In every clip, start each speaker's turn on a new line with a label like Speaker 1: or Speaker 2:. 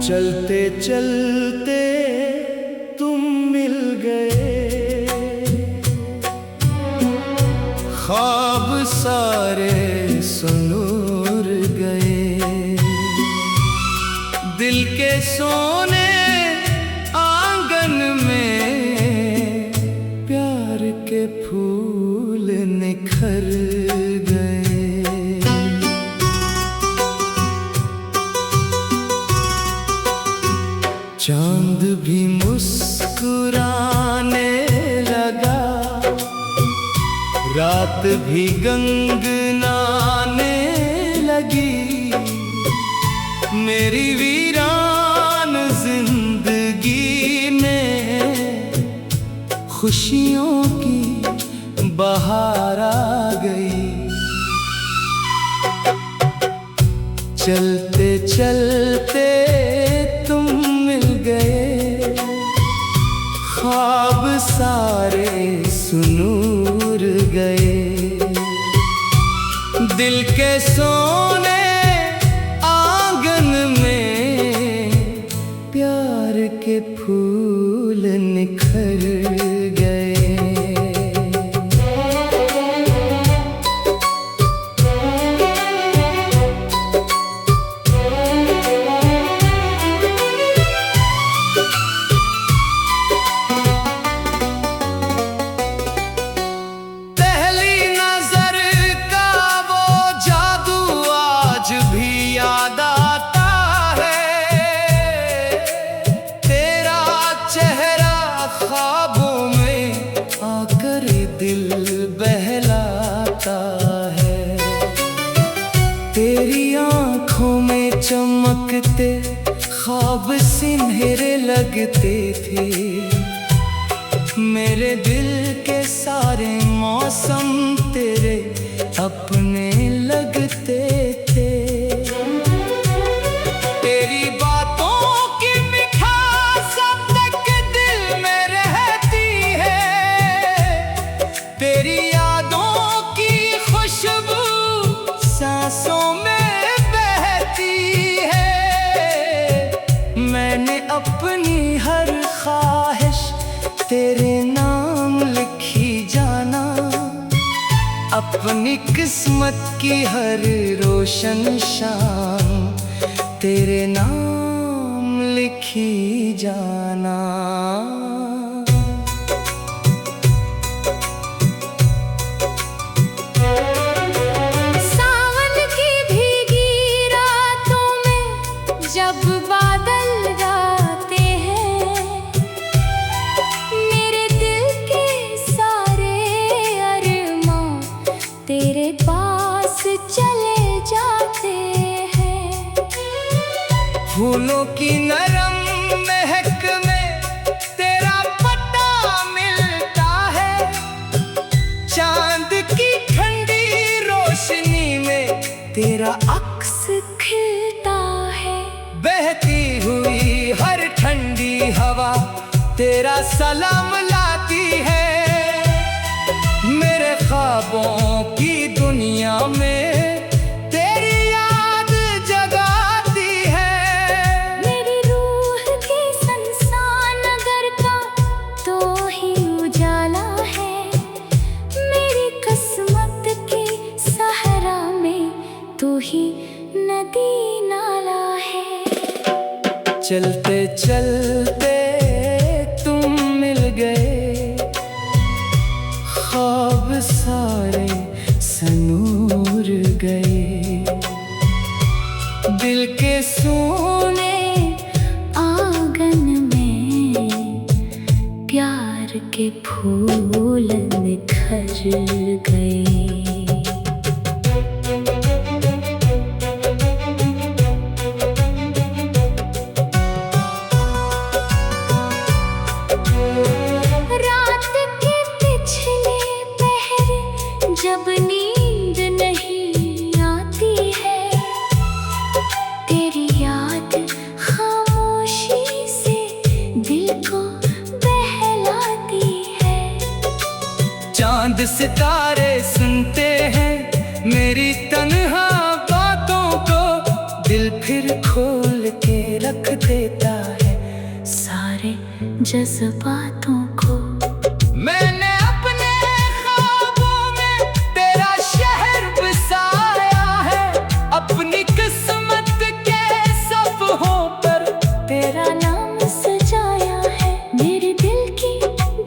Speaker 1: चलते चलते तुम मिल गए, ख्वाब सारे सुनूर गए। दिल के सोने आंगन में प्यार के फूल निखर गए। चांद भी मुस्कुराने लगा, रात भी गंगनाने लगी। मेरी वीरान जिंदगी में खुशियों की बहार आ गई। चलते चलते तुम मिल गए, ख्वाब सारे सुनूर गए। दिल के सोने आंगन में प्यार के फूल निखर गए। दिल बहलाता है, तेरी आंखों में चमकते ख्वाब सुनहरे लगते थे। मेरे दिल के सारे मौसम तेरे अपने लगते थे। तेरी बातों की मिठास अब तक दिल में रहती है, तेरी यादों की खुशबू सांसों में बहती है। मैंने अपनी हर ख्वाहिश तेरे नाम लिखी जाना, अपनी किस्मत की हर रोशन शाम तेरे नाम लिखी जाना।
Speaker 2: सावन की भीगी रातों में जब बादल गाते हैं, मेरे दिल के सारे अरमां तेरे पास चले जाते हैं।
Speaker 1: फूलों की नरम महक में तेरा पता मिलता है, चांद की ठंडी रोशनी में तेरा
Speaker 2: अक्स खिलता है।
Speaker 1: बहती हुई हर ठंडी हवा तेरा सलाम लाती है। मेरे ख्वाबों की दुनिया में तेरी याद जगाती है।
Speaker 2: मेरी रूह के संसान नगर का तो ही उजाला है, मेरी किस्मत की सहरा में तू ही नदी नाला है।
Speaker 1: चलते चलते तुम मिल गए, ख्वाब सारे सनूर गए। दिल के सोने
Speaker 2: आंगन में प्यार के फूल निखर गए। जब नींद नहीं आती है, तेरी याद खामोशी से दिल को बहलाती है।
Speaker 1: चांद सितारे सुनते हैं मेरी तन्हा बातों को, दिल फिर खोल के रखते
Speaker 2: जज्बातों को।
Speaker 1: मैंने अपने ख्वाबों में तेरा शहर बसाया है, अपनी किस्मत के सफ़हों पर
Speaker 2: तेरा नाम सजाया है। मेरे दिल की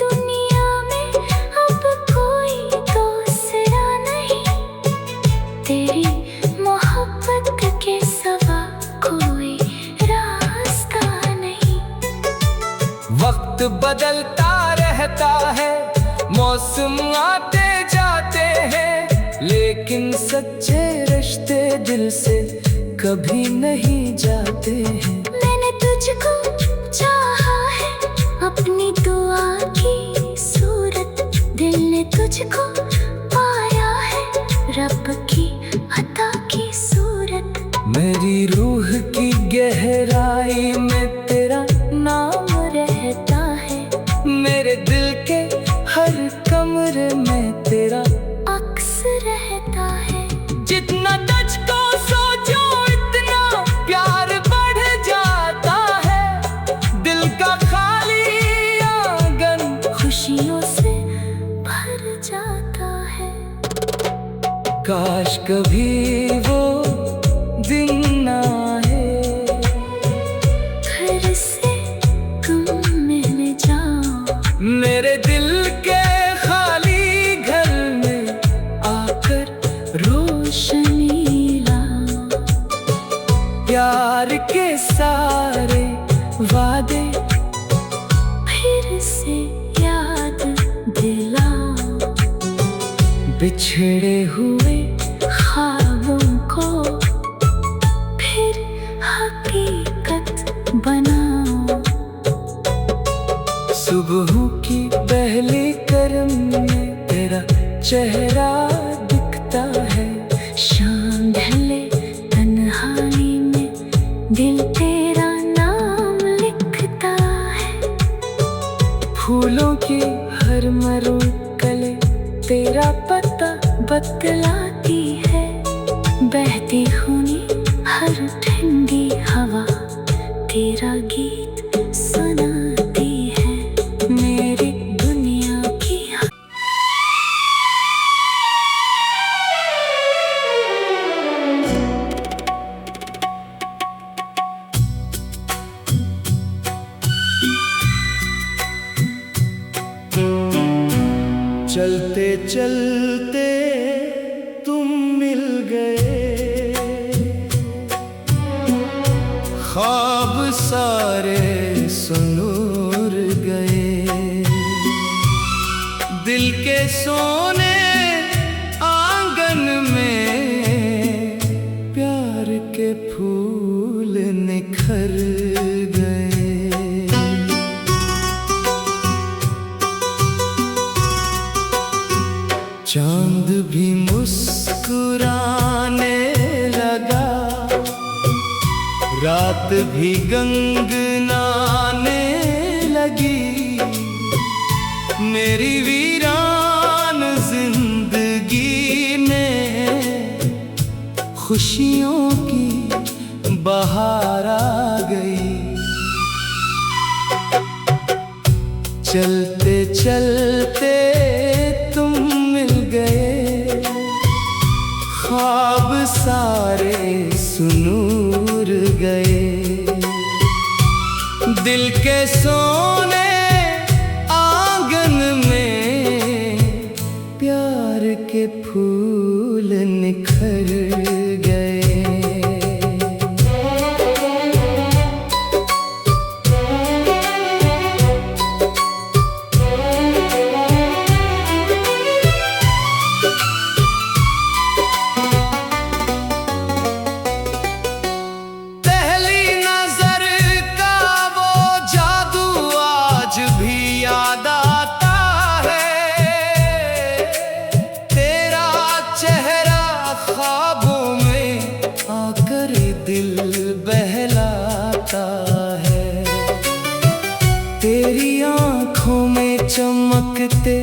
Speaker 2: दुनिया में अब कोई दूसरा नहीं, तेरी मोहब्बत के सिवा कोई रास्ता नहीं।
Speaker 1: वक्त बदलता रहता है, मौसम आते जाते हैं, लेकिन सच्चे रिश्ते दिल से कभी नहीं जाते हैं।
Speaker 2: मैंने तुझको चाहा है, अपनी दुआ की सूरत, दिल ने तुझको पाया है, रब की अता की सूरत।
Speaker 1: मेरी रूह की गहराई में तेरा नाम रहता है, मेरे दिल के हर कमरे में तेरा
Speaker 2: अक्स रहता है।
Speaker 1: जितना तुझको सोचो इतना प्यार बढ़ जाता है, दिल का खाली आंगन
Speaker 2: खुशियों से भर जाता है।
Speaker 1: काश कभी वो दिन आए,
Speaker 2: फिर से तुम मिल जाओ,
Speaker 1: मेरे दिल के खाली घर में आकर
Speaker 2: रोशनी लाओ।
Speaker 1: प्यार के सारे वादे
Speaker 2: फिर से याद दिलाओ,
Speaker 1: बिछड़े हुए
Speaker 2: ख्वाबों को फिर हकीकत बनाओ।
Speaker 1: सुबहों की पहली करम में तेरा चेहरा दिखता है,
Speaker 2: शाम ढले तन्हाई में दिल तेरा नाम लिखता है।
Speaker 1: फूलों की हर मरू कले तेरा पता बतलाती है, बहती हुई हर ठंडी हवा तेरा गीत सुनाती है। मेरी दुनिया की चलते चलते तुम मिल गए, ख्वाब सारे सुनूर गए, दिल के सोने आंगन में प्यार के फूल निखर गए। चांद भी मुस्कुराने लगा, रात भी गंगनाने लगी, मेरी वीरान जिंदगी में खुशियों की बहार आ गई। चलते चलते तुम मिल गए, ख्वाब सारे सुनूर गए, दिल के सोने आंगन में प्यार के फूल निखर गए। चमकते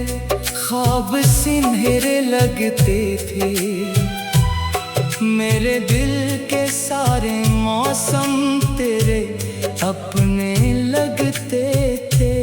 Speaker 1: ख्वाब सिनहरे लगते थे, मेरे दिल के सारे मौसम तेरे अपने लगते थे।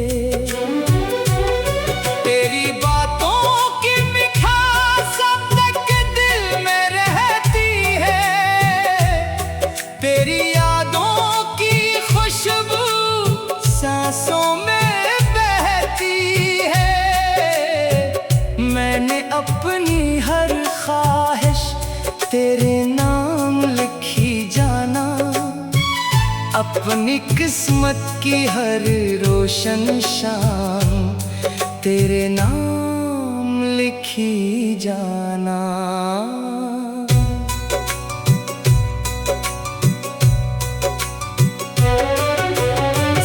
Speaker 1: अपनी किस्मत की हर रोशन शाम तेरे नाम लिखी जाना।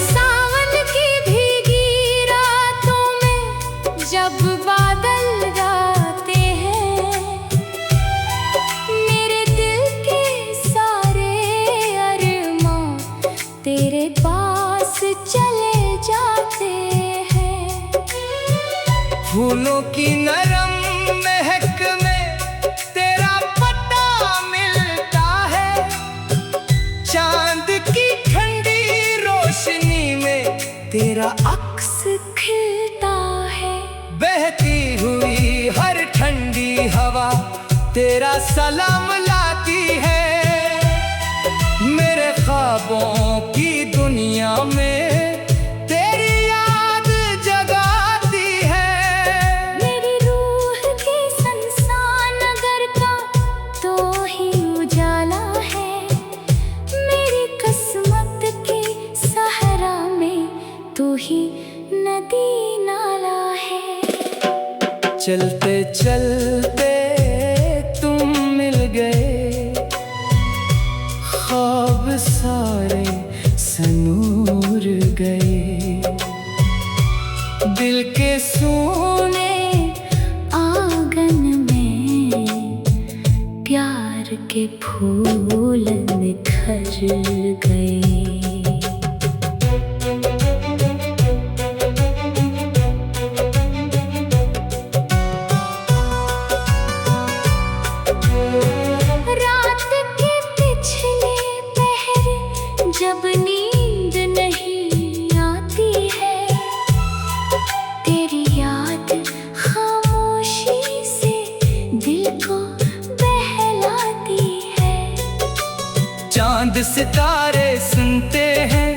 Speaker 2: सावन की भीगी रातों में जब बादल गाते हैं, मेरे दिल के सारे अरमां तेरे पास चले जाते हैं।
Speaker 1: फूलों की नरम महक में तेरा पता मिलता है, चांद की ठंडी रोशनी में तेरा
Speaker 2: अक्स खिलता है।
Speaker 1: बहती हुई हर ठंडी हवा तेरा सलाम लाती है। मेरे ख्वाबों की दुनिया में तेरी याद जगाती है।
Speaker 2: मेरी रूह के संसान नगर का तो ही उजाला है, मेरी किस्मत की सहरा में तू ही नदी नाला है।
Speaker 1: चलते चलते तुम मिल गए, ख्वाब सारे सनूर गए। दिल के सोने
Speaker 2: आंगन में प्यार के फूल निखर गए। रात के पिछले पहर जब नींद नहीं आती है, तेरी याद खामोशी से दिल को बहलाती है।
Speaker 1: चांद सितारे सुनते हैं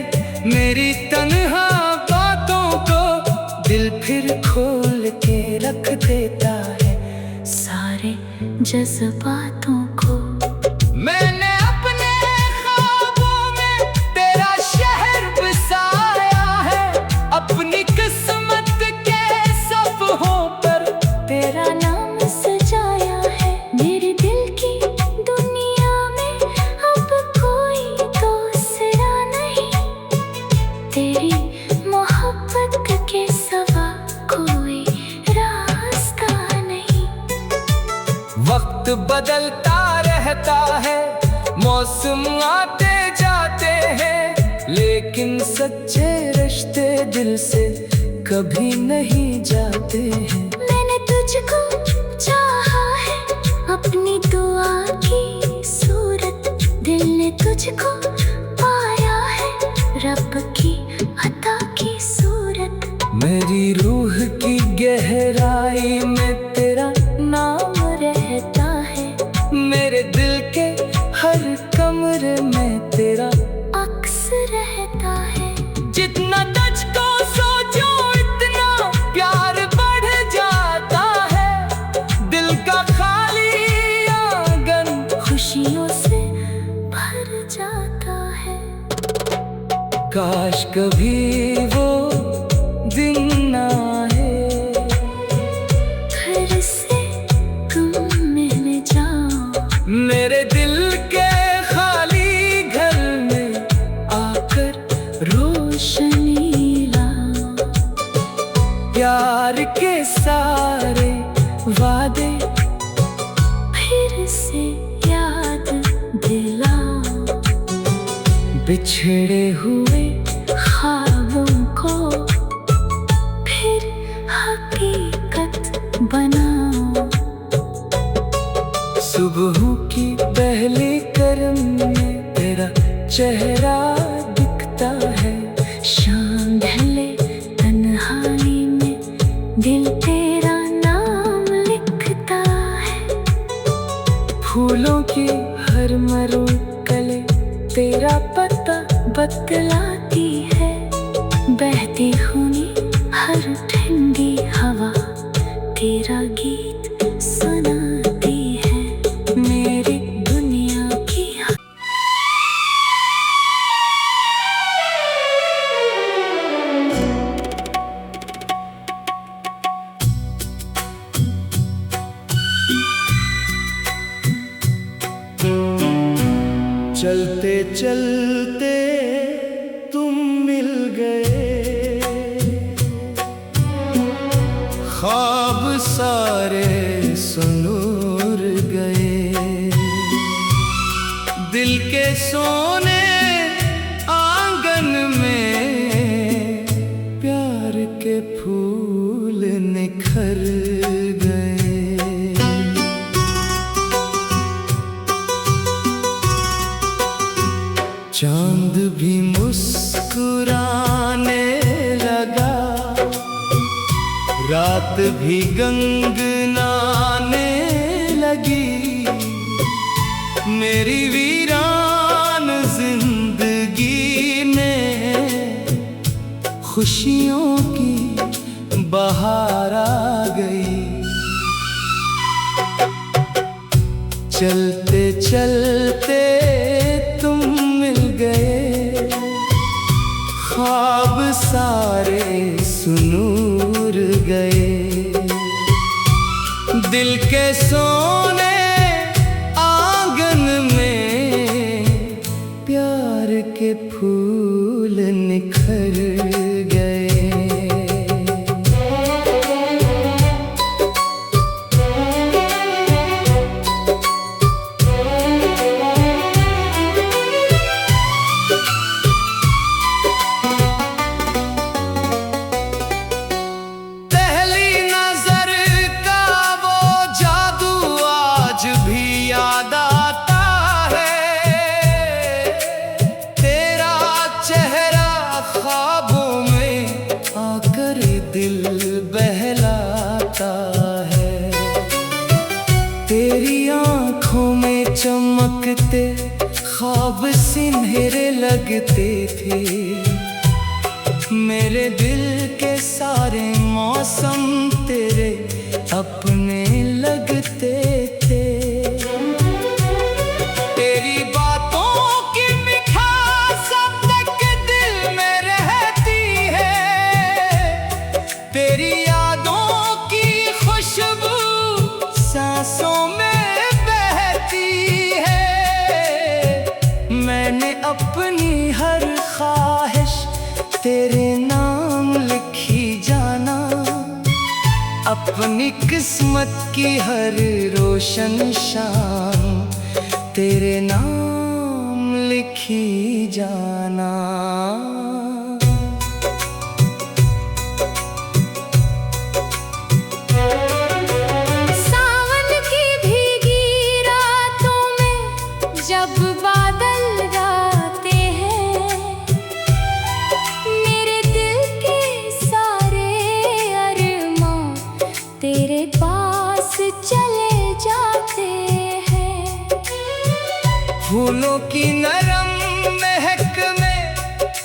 Speaker 1: मेरी तन्हा बातों को, दिल फिर खोल के रख देता है
Speaker 2: सारे जज्बातों को।
Speaker 1: मैंने अपने ख्वाबों में तेरा शहर बसाया है, अपनी किस्मत के सफ़हों पर
Speaker 2: तेरा नाम सजाया है। मेरे दिल की दुनिया में अब कोई दूसरा नहीं, तेरी मोहब्बत के सिवा कोई रास्ता नहीं।
Speaker 1: वक्त बदलता रहता है, मौसम आते जाते हैं, लेकिन सच्चे रिश्ते दिल से कभी नहीं जाते हैं।
Speaker 2: मैंने तुझको चाहा है अपनी दुआ की सूरत, दिल ने तुझको पाया है रब की अता की सूरत।
Speaker 1: मेरी रूह की गहराई में तेरा नाम रहता है, मेरे दिल के हर कमरे में तेरा
Speaker 2: अक्स रहता है।
Speaker 1: जितना तुझको सोचो इतना प्यार बढ़ जाता है, दिल का खाली आंगन
Speaker 2: खुशियों से भर जाता है।
Speaker 1: काश कभी वो दिन ना आए,
Speaker 2: फिर से तुम मिल जाओ
Speaker 1: मेरे दिल के खाली घर में आकर
Speaker 2: रोशनी लाओ।
Speaker 1: प्यार के सारे वादे
Speaker 2: फिर से याद दिलाओ,
Speaker 1: बिछड़े हुए
Speaker 2: ख्वाबों को फिर हकीकत बनाओ।
Speaker 1: सुबहों की पहली करम में तेरा चेहरा दिखता है,
Speaker 2: शाम ढले तन्हाई में दिल तेरा नाम लिखता है।
Speaker 1: फूलों की हर मरू कले तेरा पता बतलाती है, बहती हुई हर ठंडी हवा तेरा गीत सुनाती है। मेरी दुनिया की चलते चलते तुम मिल गए, ख्वाब सारे सुनूर गए। दिल के सोने आंगन में प्यार के फूल निखर गए। चांद भी मुस्कुराने लगा, रात भी गंगनाने लगी। मेरी वीरान जिंदगी में खुशियों की बहार आ गई। चलते चलते तुम मिल गए, ख्वाब सारे सुनूर गए। दिल के सोने आंगन में प्यार के फूल निखर गए। दिल बहलाता है, तेरी आंखों में चमकते ख्वाब सुनहरे लगते थे। मेरे दिल के सारे मौसम तेरे अपने लगते थे। तेरी बातों की मिठास अब तक दिल में रहती है, तेरी यादों की खुशबू सांसों में बहती है। मैंने अपनी हर ख्वाहिश तेरे नाम लिखी जाना, अपनी किस्मत की हर रोशन शाम तेरे नाम लिखी जाना।
Speaker 2: जब बादल गाते हैं, मेरे दिल के सारे अरमां तेरे पास चले जाते हैं।
Speaker 1: फूलों की नरम महक में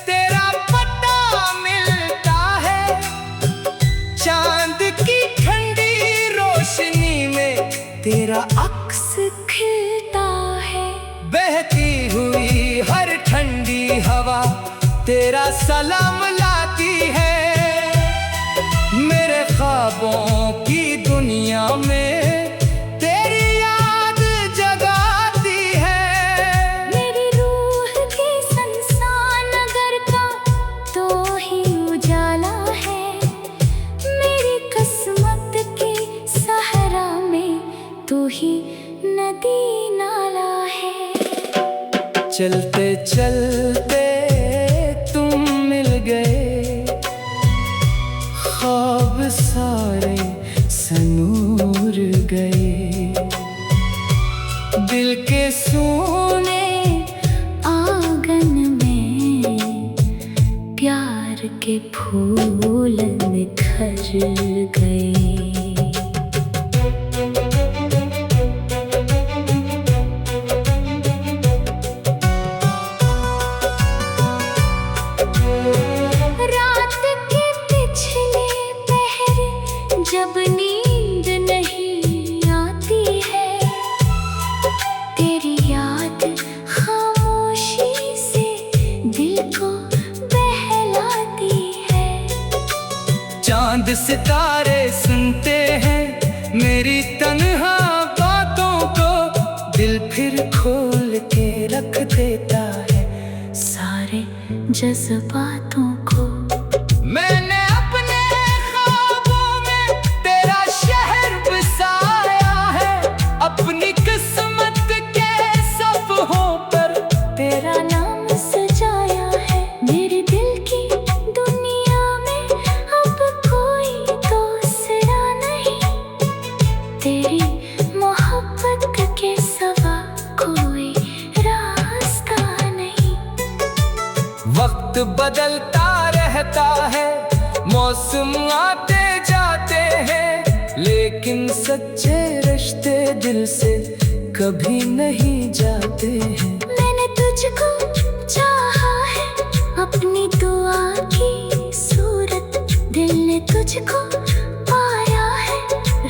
Speaker 1: तेरा पता मिलता है, चांद की ठंडी रोशनी में तेरा अक्स खिलता है। बहती हुई हर ठंडी हवा तेरा सलाम लाती है। मेरे ख्वाबों की दुनिया में तेरी याद जगाती है।
Speaker 2: मेरी रूह के संसान नगर का तो ही उजाला है, मेरी किस्मत की सहरा में तू ही नदी नाला है।
Speaker 1: चलते चलते तुम मिल गए, ख्वाब सारे सनूर गए। दिल के सोने
Speaker 2: आंगन में प्यार के फूल निखर गए। जब नींद नहीं आती है, तेरी याद खामोशी से दिल को बहलाती है।
Speaker 1: चांद सितारे सुनते हैं मेरी तन्हा बातों को, दिल फिर खोल के रखते
Speaker 2: जज्बातों को।
Speaker 1: मैंने अपने ख्वाबों में तेरा शहर बसाया है, अपनी किस्मत के सफ़हों पर
Speaker 2: तेरा नाम सजाया है। मेरे दिल की दुनिया में अब कोई दूसरा नहीं, तेरी मोहब्बत के सिवा कोई रास्ता नहीं।
Speaker 1: वक्त बदलता रहता है, मौसम आते जाते हैं, लेकिन सच्चे रिश्ते दिल से कभी नहीं जाते हैं।
Speaker 2: मैंने तुझको चाहा है, अपनी दुआ की सूरत, दिल ने तुझको पाया है,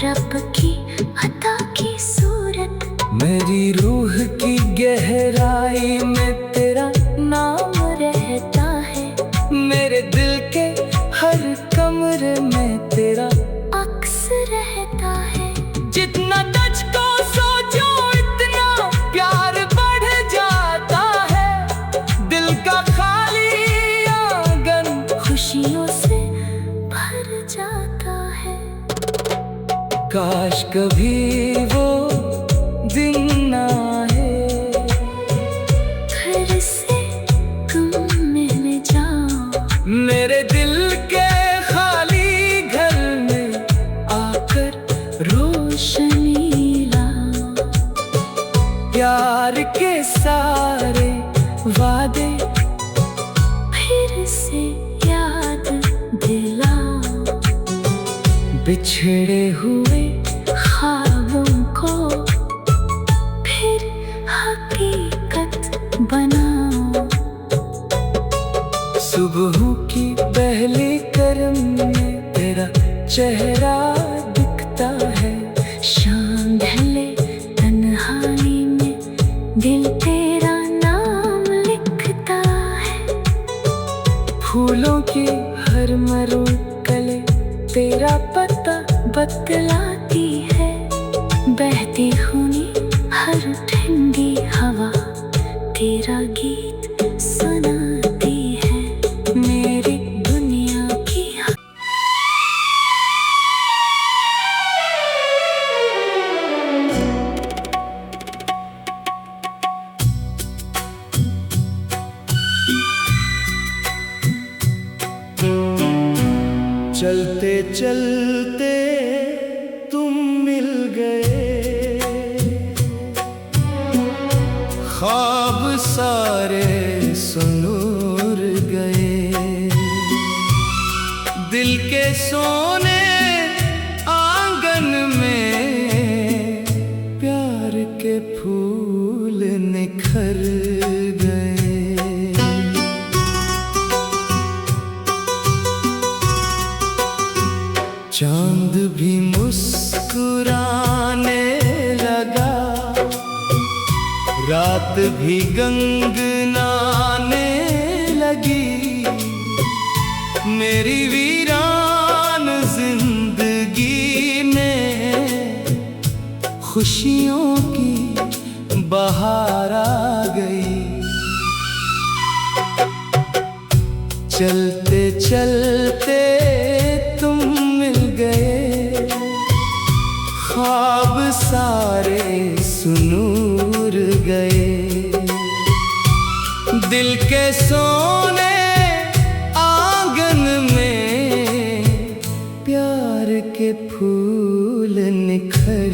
Speaker 2: रब की अता की सूरत।
Speaker 1: मेरी रूह की गहराई में तेरा नाम रहता है, मेरे दिल के हर कमरे में तेरा
Speaker 2: अक्स रहता है।
Speaker 1: जितना तुझको सोचो इतना प्यार बढ़ जाता है, दिल का खाली आंगन
Speaker 2: खुशियों से भर जाता है।
Speaker 1: काश कभी वो दिन ना आए,
Speaker 2: फिर से तुम मिल जाओ,
Speaker 1: मेरे दिल के खाली घर में आकर
Speaker 2: रोशनी लाओ।
Speaker 1: प्यार के सारे वादे
Speaker 2: फिर से याद दिलाओ,
Speaker 1: बिछड़े हुए
Speaker 2: ख्वाबों को फिर हकीकत बनाओ।
Speaker 1: सुबहों की पहली करम में तेरा चेहरा दिखता है,
Speaker 2: शाम ढले तन्हाई में दिल तेरा नाम लिखता है।
Speaker 1: फूलों की हर मरू कले तेरा पता बतलाती है, बहती हुई हर ठंडी हवा तेरा गीत सुनाती है। मेरी दुनिया की चलते चलते तुम मिल गए, ख्वाब सारे सुनूर गए, दिल के सोने आंगन में प्यार के फूल निखर गए। चांद भी मुस्कुराने लगा, रात भी गंगनाने लगी, मेरी वीरान जिंदगी में खुशियों की बहार आ गई। चलते चलते तुम मिल गए, ख्वाब सारे सुनूर गए, दिल के सोने आंगन में प्यार के फूल निखर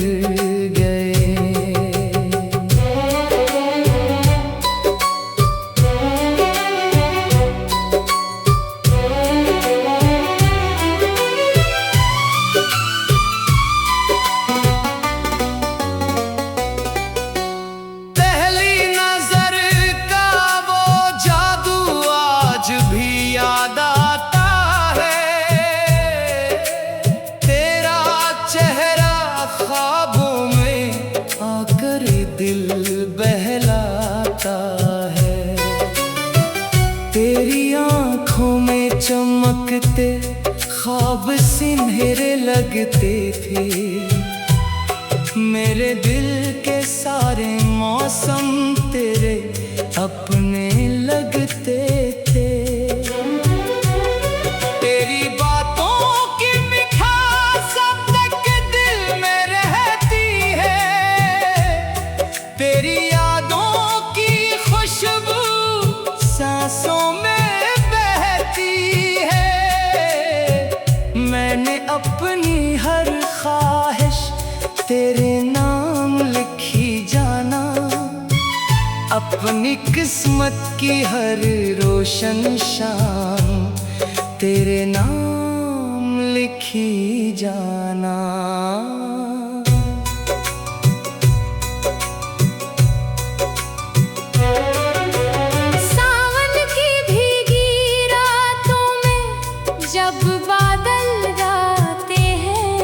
Speaker 1: गए। चमकते ख्वाब सुनहरे लगते थे, मेरे दिल के सारे मौसम तेरे अपने लगते थे। अपनी किस्मत की हर रोशन शाम तेरे नाम लिखी जाना।
Speaker 2: सावन की भीगी रातों में जब बादल गाते हैं,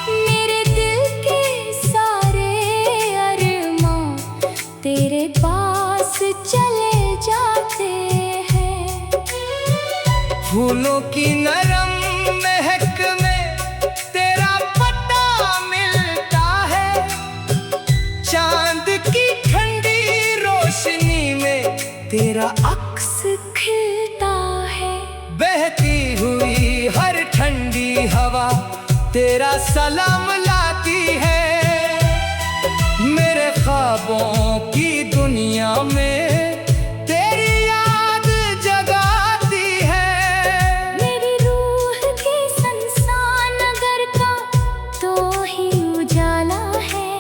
Speaker 2: मेरे दिल के सारे अरमां तेरे पास चले जाते हैं।
Speaker 1: फूलों की नरम महक में तेरा पता मिलता है, चांद की ठंडी रोशनी में तेरा
Speaker 2: अक्स खिलता है।
Speaker 1: बहती हुई हर ठंडी हवा तेरा सलाम लाती है। मेरे ख्वाबों की दुनिया में तेरी याद जगाती है।
Speaker 2: मेरी रूह के संसान नगर का तो ही उजाला है,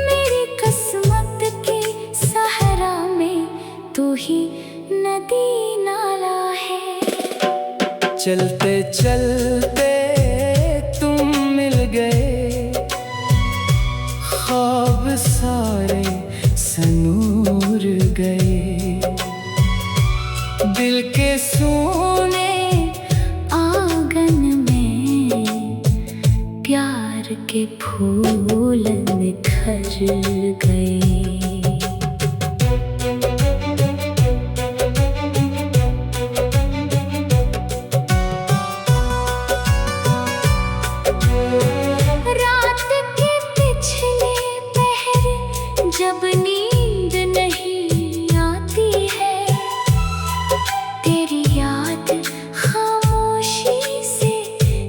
Speaker 2: मेरी किस्मत की सहरा में तू ही नदी नाला है।
Speaker 1: चलते चलते तुम मिल गए, ख्वाब सारे सनूर गए। दिल के
Speaker 2: सोने आंगन में प्यार के फूल निखर गए। जब नींद नहीं आती है, तेरी याद खामोशी से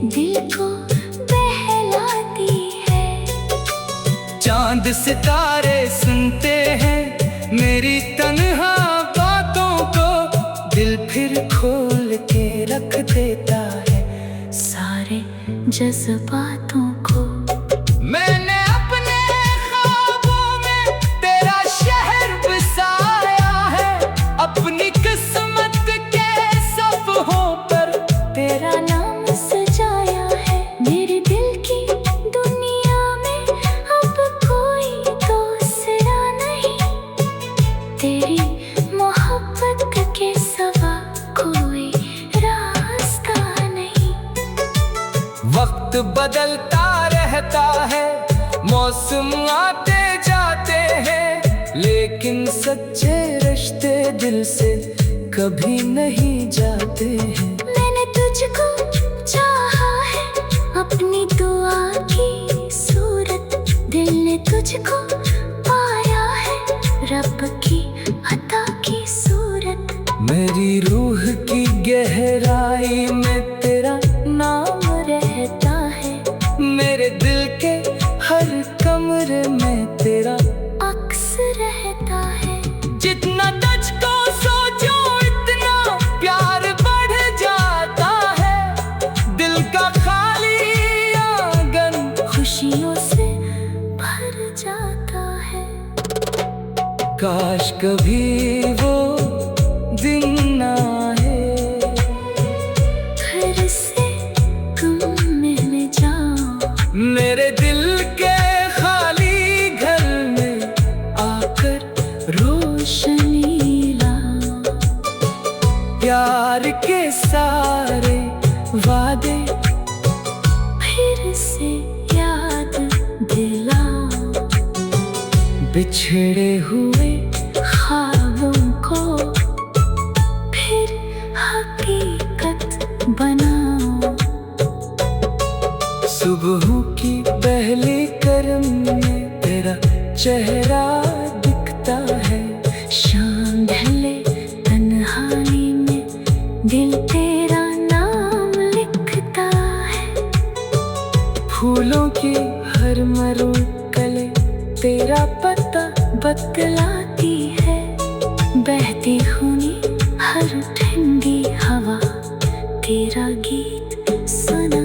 Speaker 2: दिल को बहलाती है।
Speaker 1: चांद सितारे सुनते हैं मेरी तन्हा बातों को, दिल फिर खोल के रख देता है
Speaker 2: सारे जज्बातों को।
Speaker 1: मैंने अपने ख्वाबों में तेरा शहर बसाया है, अपनी किस्मत के सफ़हों पर
Speaker 2: तेरा नाम सजाया है। मेरे दिल की दुनिया में अब कोई दूसरा नहीं, तेरी मोहब्बत के सिवा कोई रास्ता नहीं।
Speaker 1: वक्त बदलता रहता है, मौसम आते जाते हैं, लेकिन सच्चे रिश्ते दिल से कभी नहीं जाते हैं।
Speaker 2: मैंने तुझको चाहा है, अपनी दुआ की सूरत, दिल ने तुझको पाया है, रब की अता की सूरत।
Speaker 1: मेरी रूह की गहराई में तेरा नाम रहता है, मेरे दिल के हर कमरे में तेरा
Speaker 2: अक्स रहता है।
Speaker 1: जितना तुझको सोचो इतना प्यार बढ़ जाता है, दिल का खाली आंगन
Speaker 2: खुशियों से भर जाता है।
Speaker 1: काश कभी वो दिन ना आए,
Speaker 2: फिर से तुम मिल जाओ
Speaker 1: मेरे दिल के खाली घर में आकर
Speaker 2: रोशनी लाओ।
Speaker 1: प्यार के सारे वादे
Speaker 2: फिर से याद दिलाओ,
Speaker 1: बिछड़े हुए
Speaker 2: ख्वाबों को फिर हकीकत बनाओ।
Speaker 1: सुबहों की पहली करम में तेरा चेहरा दिखता है,
Speaker 2: शाम ढले तन्हाई में दिल तेरा नाम लिखता है।
Speaker 1: फूलों की हर मरून कले तेरा पता बतलाती है, बहती हुई हर ठंडी हवा तेरा गीत सुना